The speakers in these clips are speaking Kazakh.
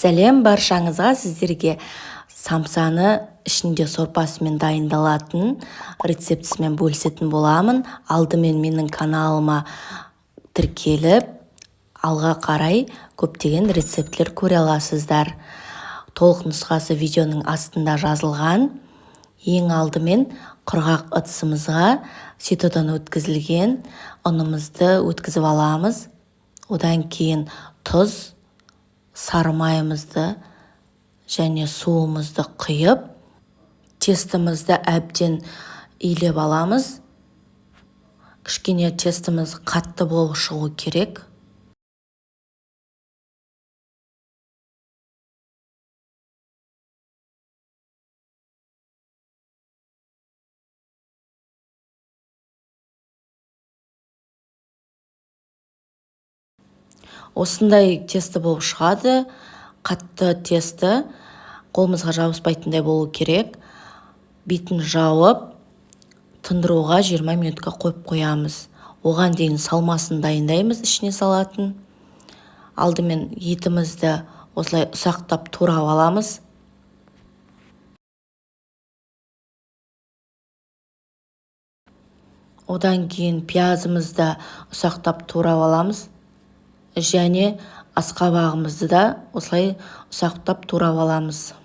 Сәлем баршаңызға, сіздерге самсаны ішінде сорпасымен дайындалатын рецептісімен бөлісетін боламын. Алдымен менің каналыма тіркеліп, алға қарай көптеген рецептлер көре аласыздар. Толық нұсқасы видеоның астында жазылған. Ең алдымен құрғақ ыдысымызға ситодан өткізілген ұнымызды өткізіп аламыз. Одан кейін тұз, сары майымызды және суымызды құйып, тестімізді әбден илеп аламыз. Кішкене тестіміз қатты болып шығу керек. Осындай тесті болып шығады. Қатты тесті қолымызға жабыспайтындай болу керек. Бетін жауып, тындыруға 20 минутқа қойып қоямыз. Оған дейін салмасын дайындаймыз, ішіне салатын. Алдымен етімізді осылай ұсақтап турап аламыз. Одан кейін пиязымызды ұсақтап турап аламыз. Және асқабағымызды да осылай ұсақтап турап аламыз.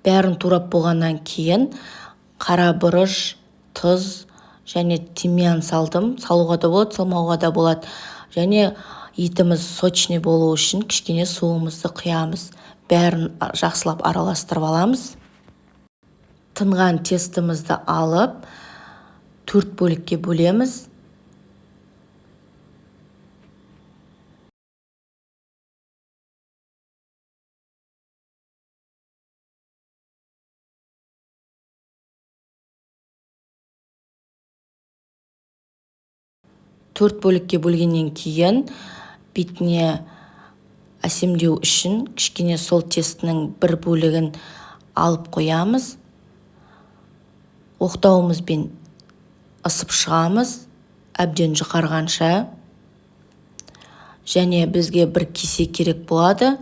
Бәрін турап болғаннан кейін қара бұрыш, тұз және тимьян салдым. Салуға да болады, салмауға да болады. Және етіміз сочный болу үшін кішкене суымызды құямыз. Бәрін жақсылап араластырып аламыз. Тынған тестімізді алып, 4 бөлікке бөлеміз. Төрт бөлікке бөлгеннен кейін бетіне әсемдеу үшін кішкене сол тестінің бір бөлігін алып қоямыз. Оқтауымызбен ысып шығамыз, әбден жұқарғанша. Және бізге бір кесе керек болады.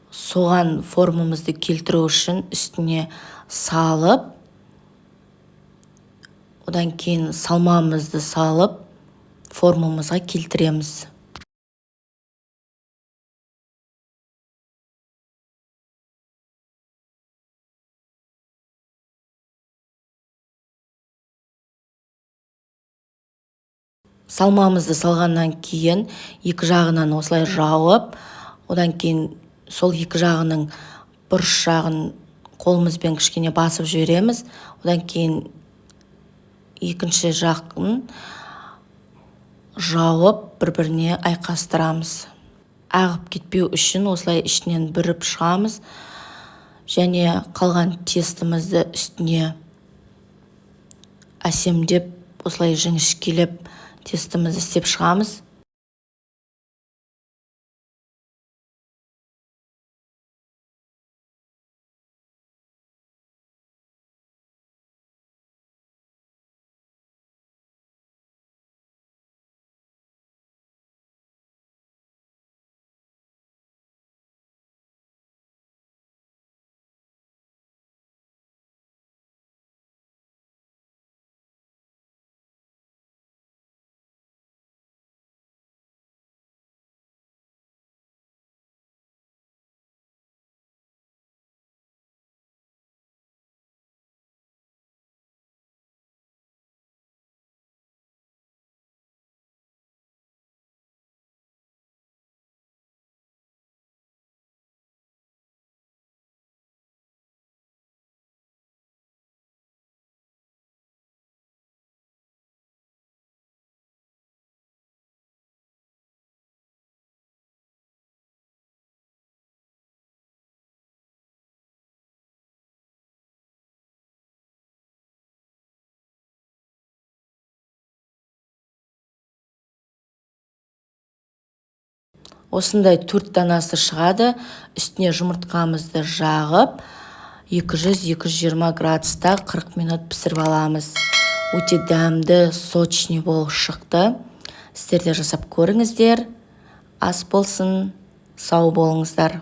Соған формамызды келтіру үшін үстіне салып, одан кейін салмамызды салып, формамызға келтіреміз. Салмамызды салғаннан кейін екі жағынан осылай жауып, одан кейін сол екі жағының бұрыш жағын қолымызбен кішкене басып жібереміз. Одан кейін екінші жағын жауып, бір-біріне айқастырамыз. Ағып кетпеу үшін осылай ішінен бүріп шығамыз. Және қалған тестімізді үстіне әсемдеп, осылай жіңішкелеп тестімізді істеп шығамыз. осындай 4 данасы шығады. Үстіне жұмыртқамызды жағып 200-220 градуста 40 минут пісіріп аламыз. Өте дәмді, сочный болып шықты. Сіздер де жасап көріңіздер. Ас болсын, сау болыңыздар.